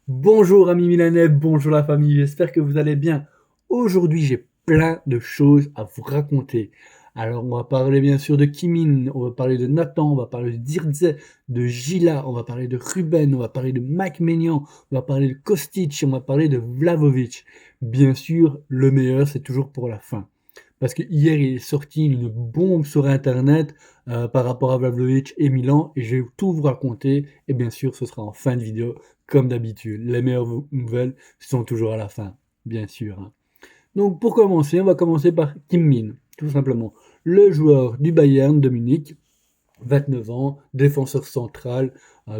Bonjour amis milanais, bonjour la famille, j'espère que vous allez bien. Aujourd'hui, j'ai plein de choses à vous raconter. Alors, on va parler bien sûr de Kimin, on va parler de Nathan, on va parler de Dirtze, de Gila, on va parler de Ruben, on va parler de Mike Maignan, on va parler de Kostic, on va parler de Vlahovic. Bien sûr, le meilleur, c'est toujours pour la fin. Parce que hier, il est sorti une bombe sur Internet par rapport à Vlahovic et Milan, et je vais tout vous raconter, et bien sûr, ce sera en fin de vidéo. Comme d'habitude, les meilleures nouvelles sont toujours à la fin, bien sûr, hein. Donc pour commencer, on va commencer par Kim Min, tout simplement. Le joueur du Bayern de Munich, 29 ans, défenseur central,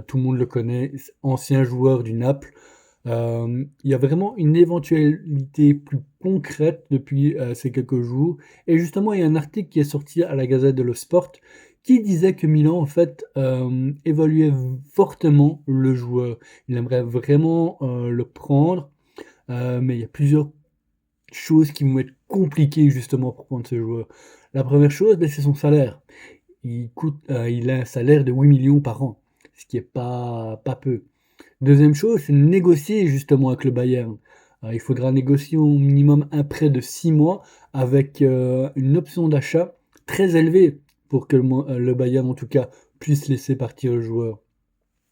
tout le monde le connaît, ancien joueur du Naples. Il y a vraiment une éventualité plus concrète depuis ces quelques jours. Et justement, il y a un article qui est sorti à la Gazette dello Sport qui disait que Milan, en fait, évaluait fortement le joueur. Il aimerait vraiment le prendre, mais il y a plusieurs choses qui vont être compliquées justement pour prendre ce joueur. La première chose, ben, c'est son salaire. Il a un salaire de 8 millions par an, ce qui est pas peu. Deuxième chose, c'est négocier justement avec le Bayern. Il faudra négocier au minimum un prêt de 6 mois avec une option d'achat très élevée pour que le Bayern en tout cas puisse laisser partir le joueur.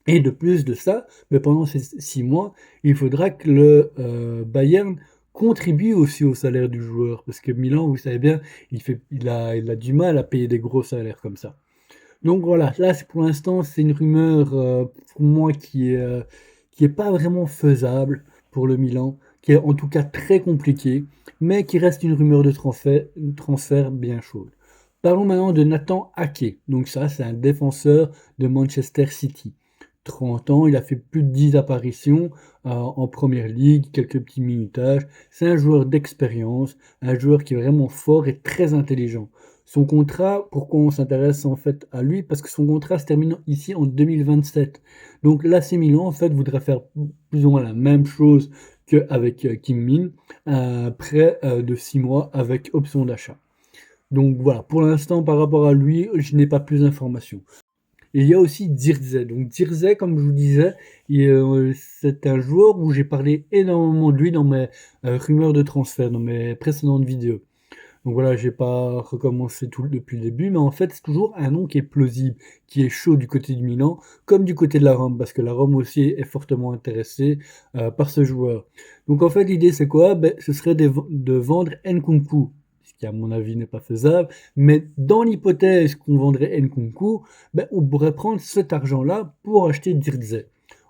Et de plus de ça, mais pendant ces 6 mois, il faudra que le Bayern contribue aussi au salaire du joueur. Parce que Milan, vous savez bien, il a du mal à payer des gros salaires comme ça. Donc voilà, là pour l'instant, c'est une rumeur pour moi qui est pas vraiment faisable pour le Milan, qui est en tout cas très compliquée, mais qui reste une rumeur de transfert bien chaude. Parlons maintenant de Nathan Ake. Donc ça, c'est un défenseur de Manchester City. 30 ans, il a fait plus de 10 apparitions en première ligue, quelques petits minutages. C'est un joueur d'expérience, un joueur qui est vraiment fort et très intelligent. Son contrat, pourquoi on s'intéresse en fait à lui? Parce que son contrat se termine ici en 2027. Donc l'AC Milan en fait voudrait faire plus ou moins la même chose qu'avec Kim Min, un prêt de 6 mois avec option d'achat. Donc voilà, pour l'instant par rapport à lui, je n'ai pas plus d'informations. Et il y a aussi Dirze. Donc Dirze, comme je vous disais, c'est un joueur où j'ai parlé énormément de lui dans mes rumeurs de transfert, dans mes précédentes vidéos. Donc voilà, j'ai pas recommencé tout depuis le début, mais en fait, c'est toujours un nom qui est plausible, qui est chaud du côté du Milan, comme du côté de la Rome, parce que la Rome aussi est fortement intéressée par ce joueur. Donc en fait, l'idée c'est quoi? Ben, ce serait de vendre Nkunku, ce qui à mon avis n'est pas faisable, mais dans l'hypothèse qu'on vendrait Nkunku, ben, on pourrait prendre cet argent-là pour acheter Dirkzee.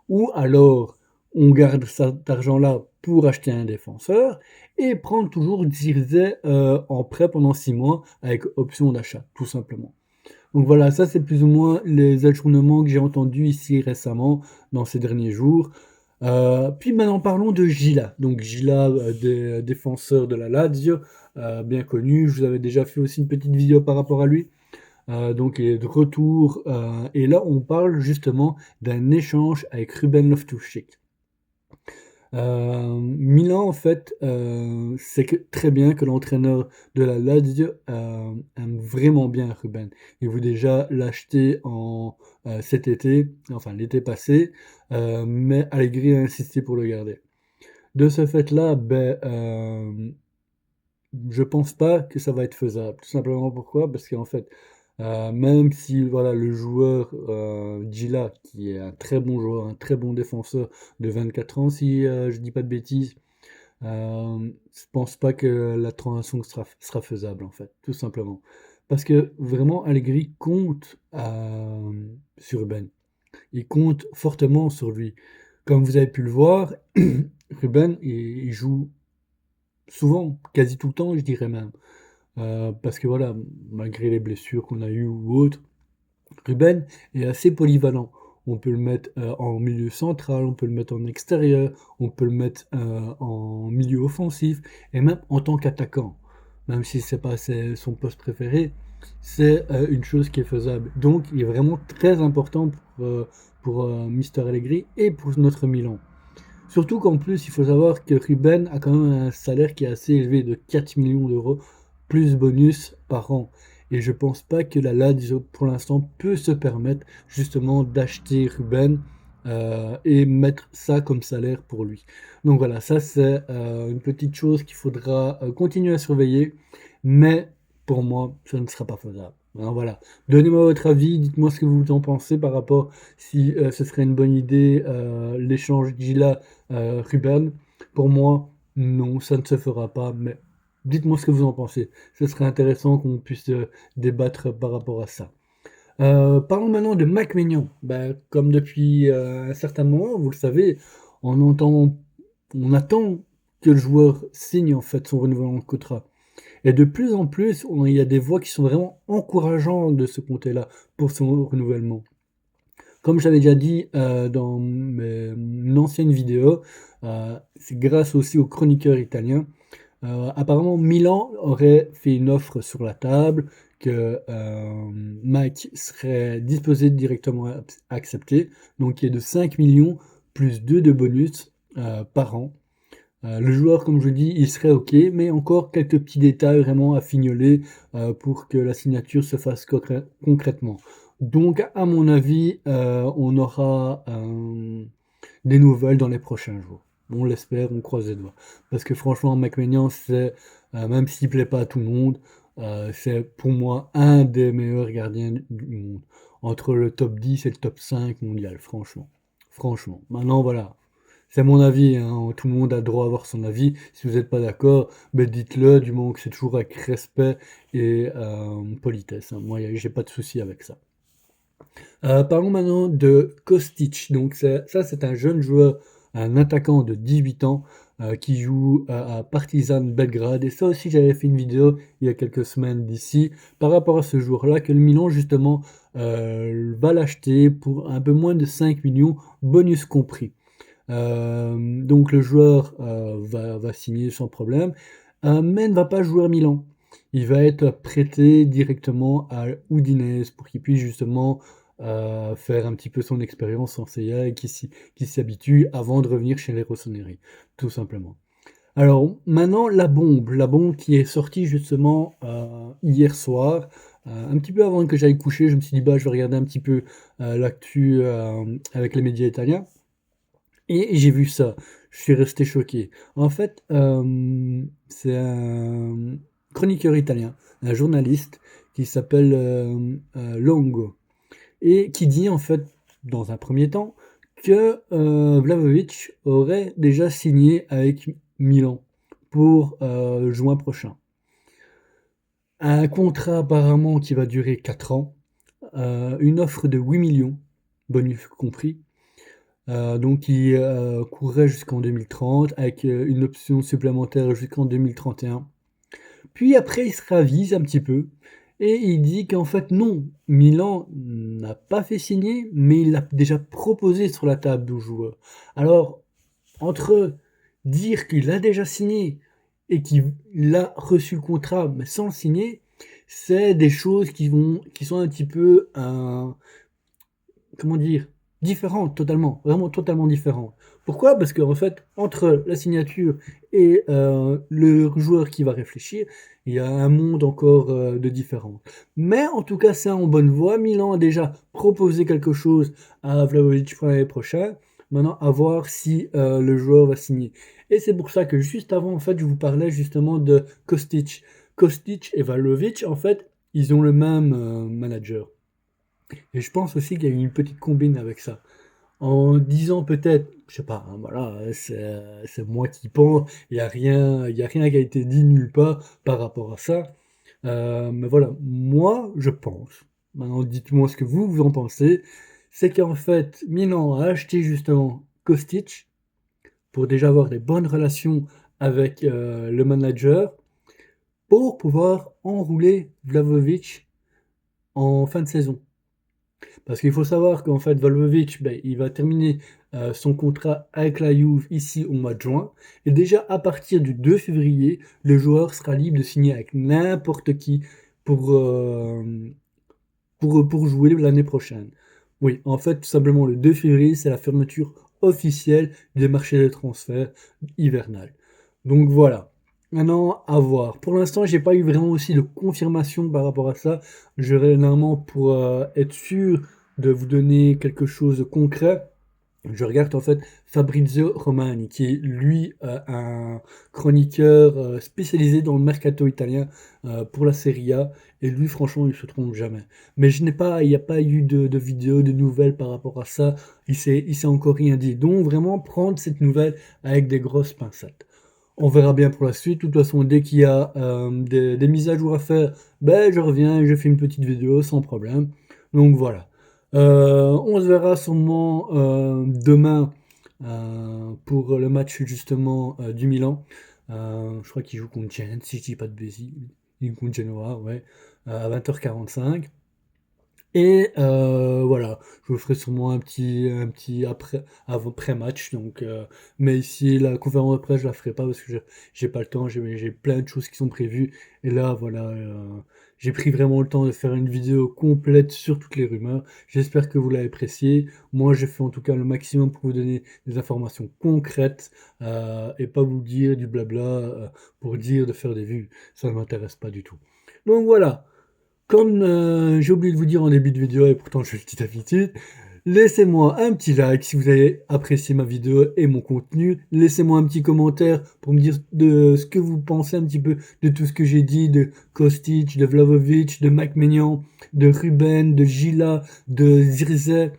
Ou alors, on garde cet argent-là pour acheter un défenseur, et prendre toujours Dirkzee en prêt pendant 6 mois avec option d'achat, tout simplement. Donc voilà, ça c'est plus ou moins les ajournements que j'ai entendus ici récemment, dans ces derniers jours. Puis maintenant parlons de Gila. Donc Gila, des défenseurs de la Lazio, bien connu. Je vous avais déjà fait aussi une petite vidéo par rapport à lui. Donc il est de retour. Et là on parle justement d'un échange avec Ruben Loftus-Cheek. Milan, en fait, c'est très bien que l'entraîneur de la Lazio aime vraiment bien Ruben. Il veut déjà l'acheter cet été, enfin l'été passé, mais Allegri a insisté pour le garder. De ce fait-là, ben, je pense pas que ça va être faisable. Tout simplement pourquoi? Parce qu'en fait, même si voilà, le joueur Gila, qui est un très bon joueur, un très bon défenseur de 24 ans, si je dis pas de bêtises, je pense pas que la transaction sera faisable en fait, tout simplement. Parce que vraiment, Allegri compte sur Ruben. Il compte fortement sur lui. Comme vous avez pu le voir, Ruben, il joue souvent, quasi tout le temps, je dirais même. Parce que voilà, malgré les blessures qu'on a eues ou autres, Ruben est assez polyvalent. On peut le mettre en milieu central, on peut le mettre en extérieur, on peut le mettre en milieu offensif et même en tant qu'attaquant. Même si c'est pas son poste préféré, c'est une chose qui est faisable. Donc il est vraiment très important pour Mister Allegri et pour notre Milan. Surtout qu'en plus, il faut savoir que Ruben a quand même un salaire qui est assez élevé de 4 millions d'euros, plus bonus par an. Et je pense pas que la Lazio, pour l'instant, peut se permettre justement d'acheter Ruben et mettre ça comme salaire pour lui. Donc voilà, ça c'est, une petite chose qu'il faudra, continuer à surveiller, mais pour moi, ça ne sera pas faisable. Hein, voilà. Donnez-moi votre avis, dites-moi ce que vous en pensez par rapport si, ce serait une bonne idée, l'échange Gila, Ruben. Pour moi, non, ça ne se fera pas, mais dites-moi ce que vous en pensez. Ce serait intéressant qu'on puisse, débattre par rapport à ça. Parlons maintenant de Mike Maignan. Bah, comme depuis, un certain moment, vous le savez, on entend on attend que le joueur signe, en fait, son renouvellement de contrat et de plus en plus, il y a des voix qui sont vraiment encourageantes de ce côté-là pour son renouvellement. Comme j'avais déjà dit, dans une ancienne vidéo, c'est grâce aussi aux chroniqueurs italiens. Apparemment Milan aurait fait une offre sur la table que, Mike serait disposé directement à accepter, donc qui est de 5 millions plus 2 de bonus, par an. Le joueur, comme je dis, il serait OK, mais encore quelques petits détails vraiment à fignoler, pour que la signature se fasse concrètement. Donc à mon avis, on aura, des nouvelles dans les prochains jours. On l'espère, on croise les doigts. Parce que franchement, McMahon, c'est, même s'il plaît pas à tout le monde, c'est pour moi un des meilleurs gardiens du monde. Entre le top 10 et le top 5 mondial, franchement. Franchement. Maintenant, voilà. C'est mon avis, hein. Tout le monde a le droit à avoir son avis. Si vous n'êtes pas d'accord, ben dites-le, du moment que c'est toujours avec respect et politesse, hein. Moi, j'ai pas de souci avec ça. Parlons maintenant de Kostic. Donc c'est un jeune joueur, un attaquant de 18 ans, qui joue à Partizan Belgrade et ça aussi j'avais fait une vidéo il y a quelques semaines d'ici, par rapport à ce joueur-là que le Milan justement, va l'acheter pour un peu moins de 5 millions bonus compris. Donc le joueur, va signer sans problème, mais ne va pas jouer à Milan. Il va être prêté directement à Udinese pour qu'il puisse justement, faire un petit peu son expérience en Serie A et qu'il s'habitue avant de revenir chez les Rossoneri, tout simplement. Alors maintenant la bombe qui est sortie justement, hier soir, un petit peu avant que j'aille coucher, je me suis dit: «Bah, je vais regarder un petit peu, l'actu, avec les médias italiens». Et j'ai vu ça, je suis resté choqué. En fait, c'est un chroniqueur italien, un journaliste qui s'appelle, Longo et qui dit en fait, dans un premier temps, que, Vlahovic aurait déjà signé avec Milan pour, juin prochain. Un contrat apparemment qui va durer 4 ans, une offre de 8 millions, bonus compris. Donc qui, courrait jusqu'en 2030 avec, une option supplémentaire jusqu'en 2031. Puis après il se ravise un petit peu et il dit qu'en fait non, Milan n'a pas fait signer, mais il l'a déjà proposé sur la table aux joueurs. Alors, entre dire qu'il a déjà signé et qu'il a reçu le contrat, mais sans le signer, c'est des choses qui sont un petit peu, comment dire? Différentes totalement, vraiment totalement différentes. Pourquoi? Parce qu'en fait, entre la signature et le joueur qui va réfléchir, il y a un monde encore, de différence. Mais en tout cas, c'est en bonne voie. Milan a déjà proposé quelque chose à Vlahovic pour l'année prochaine. Maintenant, à voir si, le joueur va signer. Et c'est pour ça que juste avant, en fait, je vous parlais justement de Kostic. Kostic et Vlahovic, en fait, ils ont le même, manager. Et je pense aussi qu'il y a eu une petite combine avec ça. En disant peut-être, je sais pas, hein, voilà, c'est moi qui pense, il y a rien qui a été dit nulle part par rapport à ça. Mais voilà, moi je pense, maintenant dites-moi ce que vous en pensez, c'est qu'en fait Milan a acheté justement Kostic pour déjà avoir des bonnes relations avec le manager pour pouvoir enrouler Vlahovic en fin de saison. Parce qu'il faut savoir qu'en fait Vlahovic, beh, il va terminer, son contrat avec la Juve ici au mois de juin et déjà à partir du 2 février, le joueur sera libre de signer avec n'importe qui pour, pour jouer l'année prochaine. Oui, en fait, tout simplement le 2 février, c'est la fermeture officielle des marchés de transferts hivernal. Donc voilà. Maintenant, à voir. Pour l'instant, j'ai pas eu vraiment aussi de confirmation par rapport à ça. J'aurais normalement pour être sûr de vous donner quelque chose de concret. Je regarde en fait Fabrizio Romani, qui est lui un chroniqueur spécialisé dans le mercato italien pour la Serie A. Et lui, franchement, il se trompe jamais. Mais il n'y a pas eu de vidéo, de nouvelles par rapport à ça. Il s'est encore rien dit. Donc vraiment prendre cette nouvelle avec des grosses pincettes. On verra bien pour la suite. De toute façon, dès qu'il y a des mises à jour à faire, ben je reviens et je fais une petite vidéo sans problème. Donc voilà. On se verra sûrement demain pour le match justement du Milan. Je crois qu'il joue contre Genoa, si je dis pas de bêtises. Il joue contre Genoa, ouais, à 20h45. Et voilà, je vous ferai sûrement un petit après match. Donc, mais ici, la conférence de presse, je la ferai pas parce que j'ai pas le temps. J'ai plein de choses qui sont prévues. Et là, voilà, j'ai pris vraiment le temps de faire une vidéo complète sur toutes les rumeurs. J'espère que vous l'avez apprécié. Moi, j'ai fait en tout cas le maximum pour vous donner des informations concrètes et pas vous dire du blabla pour dire de faire des vues. Ça ne m'intéresse pas du tout. Donc voilà. Comme j'ai oublié de vous dire en début de vidéo, et pourtant je le dis d'habitude, laissez-moi un petit like si vous avez apprécié ma vidéo et mon contenu. Laissez-moi un petit commentaire pour me dire de ce que vous pensez un petit peu de tout ce que j'ai dit, de Kostic, de Vlahovic, de McMahon, de Ruben, de Gila, de Zirze.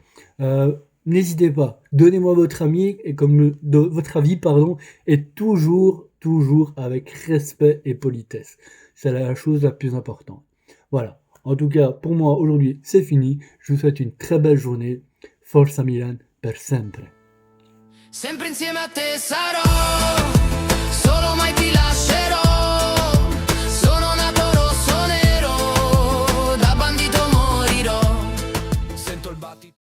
N'hésitez pas, donnez-moi votre avis et votre avis, pardon, et toujours avec respect et politesse. C'est la chose la plus importante. Voilà. En tout cas, pour moi, aujourd'hui, c'est fini. Je vous souhaite une très belle journée. Forza Milan per sempre. Sempre insieme a te sarò, solo mai ti lascerò.